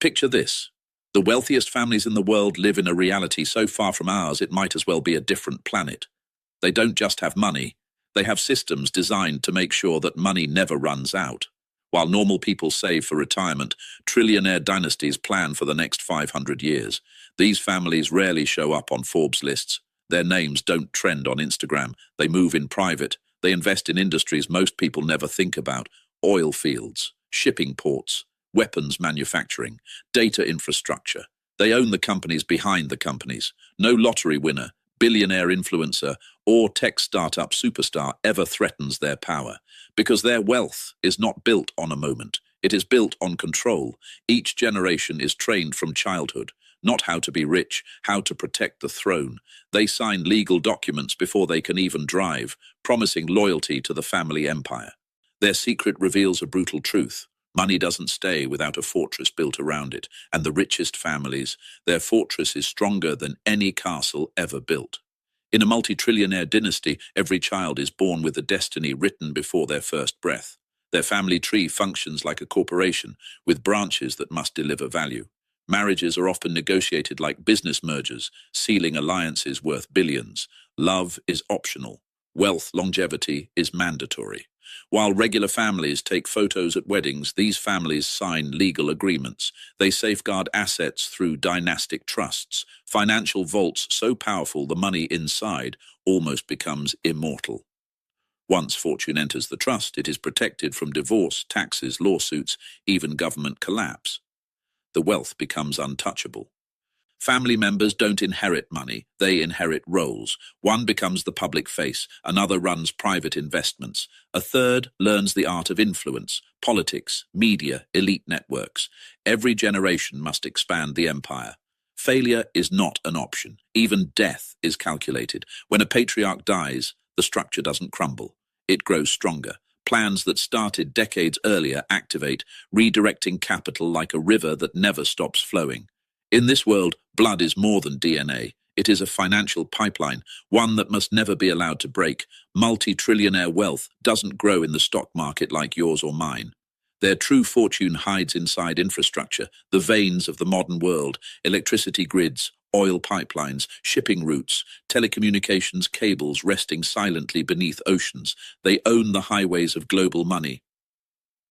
Picture this. The wealthiest families in the world live in a reality so far from ours it might as well be a different planet. They don't just have money, they have systems designed to make sure that money never runs out. While normal people save for retirement, trillionaire dynasties plan for the next 500 years. These families rarely show up on Forbes lists. Their names don't trend on Instagram. They move in private. They invest in industries most people never think about: oil fields, shipping ports, weapons manufacturing, data infrastructure. They own the companies behind the companies. No lottery winner, billionaire influencer, or tech startup superstar ever threatens their power, because their wealth is not built on a moment. It is built on control. Each generation is trained from childhood, not how to be rich, how to protect the throne. They sign legal documents before they can even drive, promising loyalty to the family empire. Their secret reveals a brutal truth. Money doesn't stay without a fortress built around it, and the richest families, their fortress is stronger than any castle ever built. In a multi-trillionaire dynasty, every child is born with a destiny written before their first breath. Their family tree functions like a corporation, with branches that must deliver value. Marriages are often negotiated like business mergers, sealing alliances worth billions. Love is optional. Wealth longevity is mandatory. While regular families take photos at weddings, these families sign legal agreements. They safeguard assets through dynastic trusts, financial vaults so powerful the money inside almost becomes immortal. Once fortune enters the trust, it is protected from divorce, taxes, lawsuits, even government collapse. The wealth becomes untouchable. Family members don't inherit money, they inherit roles. One becomes the public face, another runs private investments, a third learns the art of influence, politics, media, elite networks. Every generation must expand the empire. Failure is not an option. Even death is calculated. When a patriarch dies, the structure doesn't crumble. It grows stronger. Plans that started decades earlier activate, redirecting capital like a river that never stops flowing. In this world, blood is more than DNA. It is a financial pipeline, one that must never be allowed to break. Multi-trillionaire wealth doesn't grow in the stock market like yours or mine. Their true fortune hides inside infrastructure, the veins of the modern world: electricity grids, oil pipelines, shipping routes, telecommunications cables resting silently beneath oceans. They own the highways of global money.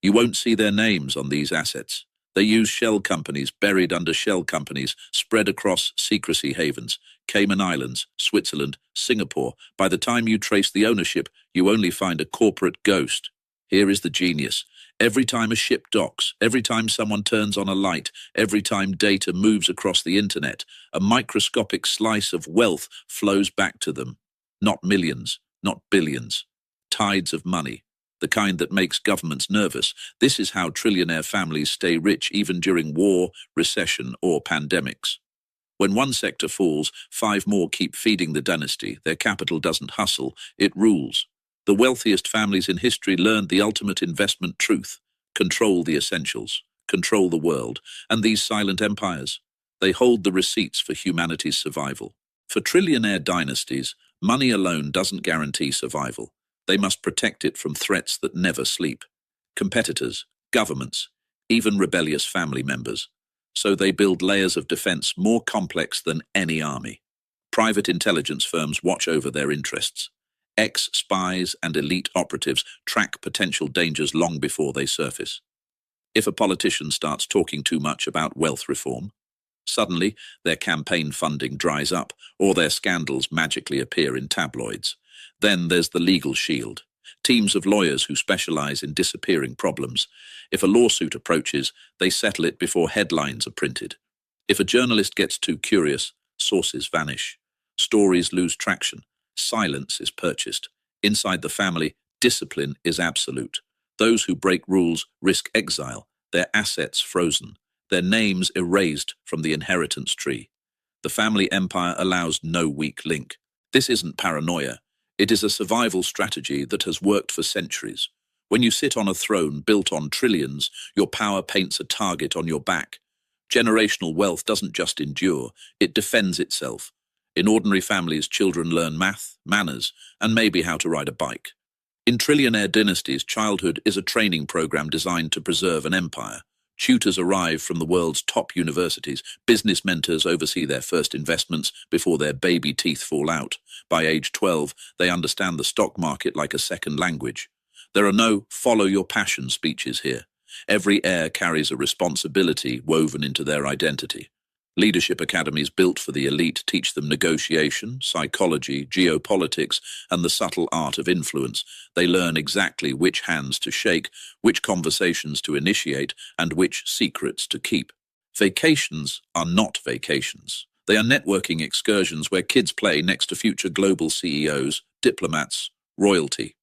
You won't see their names on these assets. They use shell companies buried under shell companies spread across secrecy havens, Cayman Islands, Switzerland, Singapore. By the time you trace the ownership, you only find a corporate ghost. Here is the genius. Every time a ship docks, every time someone turns on a light, every time data moves across the internet, a microscopic slice of wealth flows back to them. Not millions, not billions. Tides of money. The kind that makes governments nervous. This is how trillionaire families stay rich even during war, recession, or pandemics. When one sector falls, 5 more keep feeding the dynasty. Their capital doesn't hustle, it rules. The wealthiest families in history learned the ultimate investment truth: control the essentials, control the world, and these silent empires. They hold the receipts for humanity's survival. For trillionaire dynasties, money alone doesn't guarantee survival. They must protect it from threats that never sleep. Competitors, governments, even rebellious family members. So they build layers of defense more complex than any army. Private intelligence firms watch over their interests. Ex-spies and elite operatives track potential dangers long before they surface. If a politician starts talking too much about wealth reform, suddenly their campaign funding dries up, or their scandals magically appear in tabloids. Then there's the legal shield. Teams of lawyers who specialize in disappearing problems. If a lawsuit approaches, they settle it before headlines are printed. If a journalist gets too curious, sources vanish. Stories lose traction. Silence is purchased. Inside the family, discipline is absolute. Those who break rules risk exile, their assets frozen, their names erased from the inheritance tree. The family empire allows no weak link. This isn't paranoia. It is a survival strategy that has worked for centuries. When you sit on a throne built on trillions, your power paints a target on your back. Generational wealth doesn't just endure, it defends itself. In ordinary families, children learn math, manners, and maybe how to ride a bike. In trillionaire dynasties, childhood is a training program designed to preserve an empire. Tutors arrive from the world's top universities. Business mentors oversee their first investments before their baby teeth fall out. By age 12, they understand the stock market like a second language. There are no follow your passion speeches here. Every heir carries a responsibility woven into their identity. Leadership academies built for the elite teach them negotiation, psychology, geopolitics, and the subtle art of influence. They learn exactly which hands to shake, which conversations to initiate, and which secrets to keep. Vacations are not vacations. They are networking excursions where kids play next to future global CEOs, diplomats, royalty.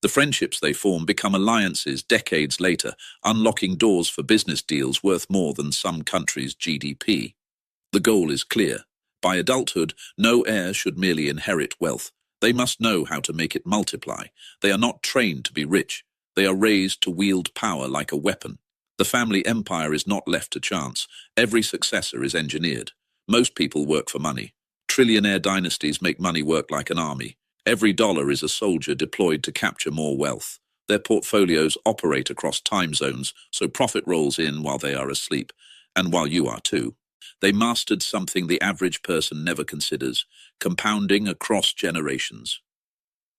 The friendships they form become alliances decades later, unlocking doors for business deals worth more than some countries' GDP. The goal is clear. By adulthood, no heir should merely inherit wealth. They must know how to make it multiply. They are not trained to be rich. They are raised to wield power like a weapon. The family empire is not left to chance. Every successor is engineered. Most people work for money. Trillionaire dynasties make money work like an army. Every dollar is a soldier deployed to capture more wealth. Their portfolios operate across time zones, so profit rolls in while they are asleep, and while you are too. They mastered something the average person never considers: compounding across generations.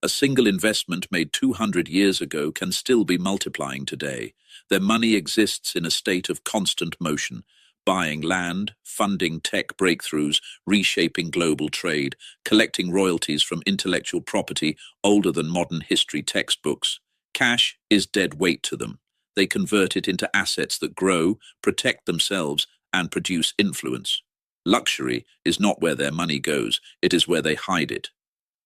A single investment made 200 years ago can still be multiplying today. Their money exists in a state of constant motion, buying land, funding tech breakthroughs, reshaping global trade, collecting royalties from intellectual property older than modern history textbooks. Cash is dead weight to them. They convert it into assets that grow, protect themselves, and produce influence. Luxury is not where their money goes, it is where they hide it.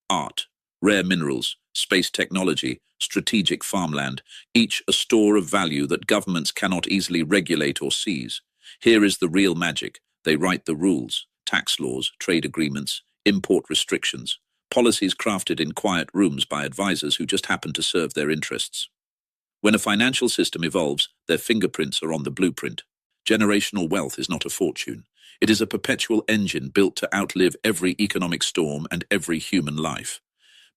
Art, rare minerals, space technology, strategic farmland, each a store of value that governments cannot easily regulate or seize. Here is the real magic. They write the rules: tax laws, trade agreements, import restrictions, policies crafted in quiet rooms by advisors who just happen to serve their interests. When a financial system evolves, their fingerprints are on the blueprint. Generational wealth is not a fortune. It is a perpetual engine built to outlive every economic storm and every human life.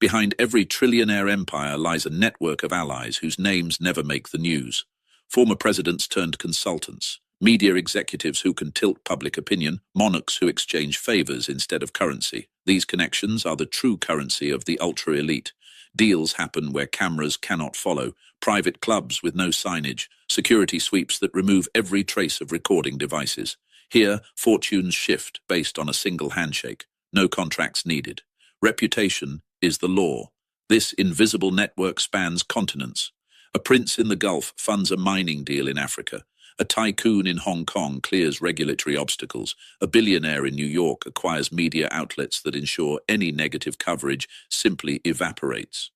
Behind every trillionaire empire lies a network of allies whose names never make the news. Former presidents turned consultants, media executives who can tilt public opinion, monarchs who exchange favors instead of currency. These connections are the true currency of the ultra-elite. Deals happen where cameras cannot follow, private clubs with no signage, security sweeps that remove every trace of recording devices. Here, fortunes shift based on a single handshake. No contracts needed. Reputation is the law. This invisible network spans continents. A prince in the Gulf funds a mining deal in Africa. A tycoon in Hong Kong clears regulatory obstacles. A billionaire in New York acquires media outlets that ensure any negative coverage simply evaporates.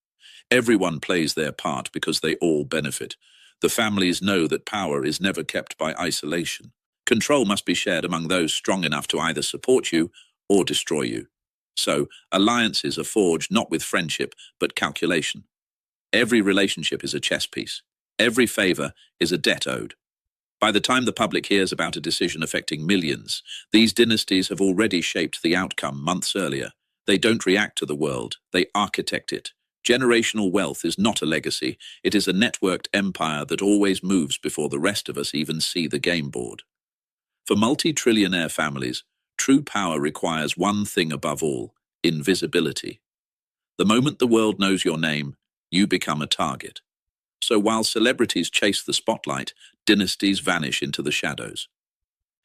Everyone plays their part because they all benefit. The families know that power is never kept by isolation. Control must be shared among those strong enough to either support you or destroy you. So, alliances are forged not with friendship, but calculation. Every relationship is a chess piece. Every favor is a debt owed. By the time the public hears about a decision affecting millions, these dynasties have already shaped the outcome months earlier. They don't react to the world, they architect it. Generational wealth is not a legacy, it is a networked empire that always moves before the rest of us even see the game board. For multi-trillionaire families, true power requires one thing above all: invisibility. The moment the world knows your name, you become a target. So while celebrities chase the spotlight, dynasties vanish into the shadows.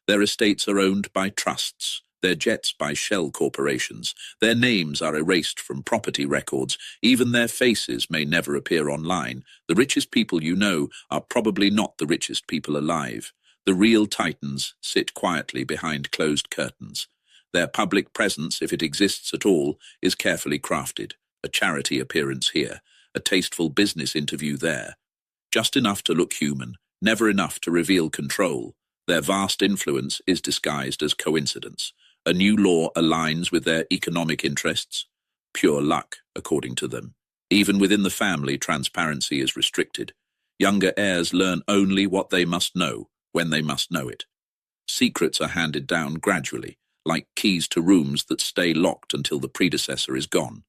Their estates are owned by trusts, their jets by shell corporations. Their names are erased from property records. Even their faces may never appear online. The richest people you know are probably not the richest people alive. The real titans sit quietly behind closed curtains. Their public presence, if it exists at all, is carefully crafted. A charity appearance here, a tasteful business interview there. Just enough to look human, never enough to reveal control. Their vast influence is disguised as coincidence. A new law aligns with their economic interests. Pure luck, according to them. Even within the family, transparency is restricted. Younger heirs learn only what they must know, when they must know it. Secrets are handed down gradually, like keys to rooms that stay locked until the predecessor is gone.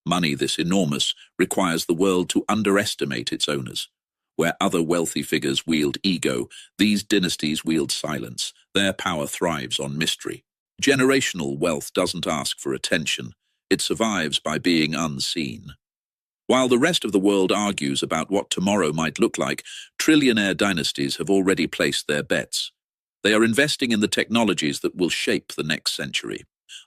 Money this enormous requires the world to underestimate its owners. Where other wealthy figures wield ego, these dynasties wield silence. Their power thrives on mystery. Generational wealth doesn't ask for attention. It survives by being unseen. While the rest of the world argues about what tomorrow might look like, trillionaire dynasties have already placed their bets. They are investing in the technologies that will shape the next century.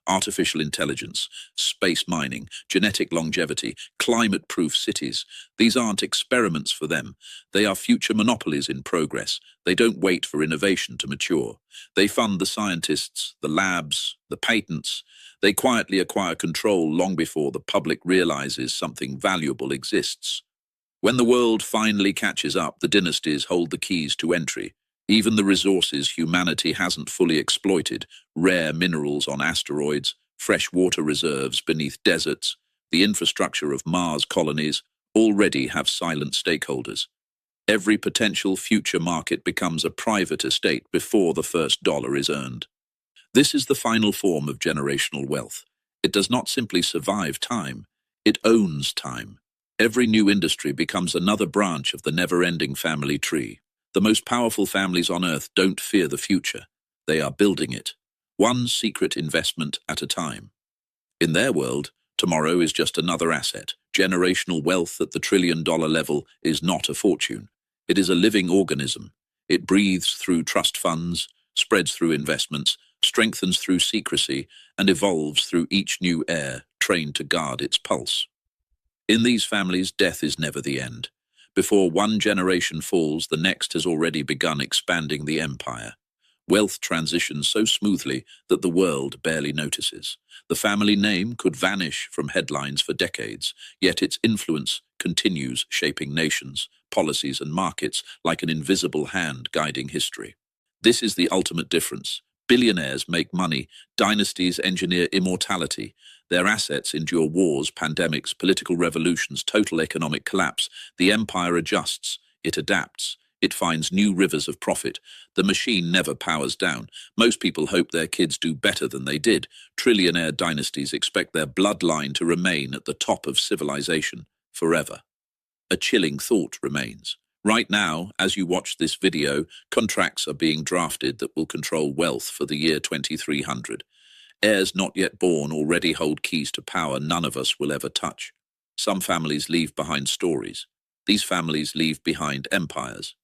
Artificial intelligence, space mining, genetic longevity, climate-proof cities. These aren't experiments for them. They are future monopolies in progress. They don't wait for innovation to mature. They fund the scientists, the labs, the patents. They quietly acquire control long before the public realizes something valuable exists. When the world finally catches up, the dynasties hold the keys to entry. Even the resources humanity hasn't fully exploited, rare minerals on asteroids, fresh water reserves beneath deserts, the infrastructure of Mars colonies, already have silent stakeholders. Every potential future market becomes a private estate before the first dollar is earned. This is the final form of generational wealth. It does not simply survive time, it owns time. Every new industry becomes another branch of the never-ending family tree. The most powerful families on Earth don't fear the future. They are building it, one secret investment at a time. In their world, tomorrow is just another asset. Generational wealth at the trillion-dollar level is not a fortune. It is a living organism. It breathes through trust funds, spreads through investments, strengthens through secrecy, and evolves through each new heir trained to guard its pulse. In these families, death is never the end. Before one generation falls, the next has already begun expanding the empire. Wealth transitions so smoothly that the world barely notices. The family name could vanish from headlines for decades, yet its influence continues shaping nations, policies, and markets like an invisible hand guiding history. This is the ultimate difference. Billionaires make money, dynasties engineer immortality. Their assets endure wars, pandemics, political revolutions, total economic collapse. The empire adjusts, it adapts, it finds new rivers of profit. The machine never powers down. Most people hope their kids do better than they did. Trillionaire dynasties expect their bloodline to remain at the top of civilization forever. A chilling thought remains. Right now, as you watch this video, contracts are being drafted that will control wealth for the year 2300. Heirs not yet born already hold keys to power none of us will ever touch. Some families leave behind stories. These families leave behind empires.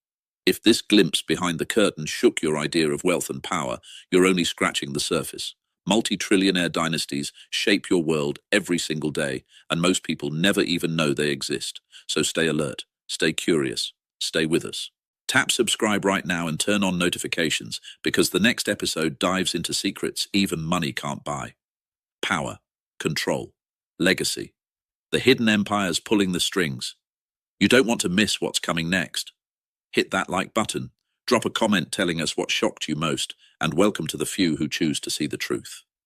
If this glimpse behind the curtain shook your idea of wealth and power, you're only scratching the surface. Multi-trillionaire dynasties shape your world every single day, and most people never even know they exist. So stay alert, stay curious, stay with us. Tap subscribe right now and turn on notifications because the next episode dives into secrets even money can't buy. Power, control, legacy. The hidden empires pulling the strings. You don't want to miss what's coming next. Hit that like button, drop a comment telling us what shocked you most, and welcome to the few who choose to see the truth.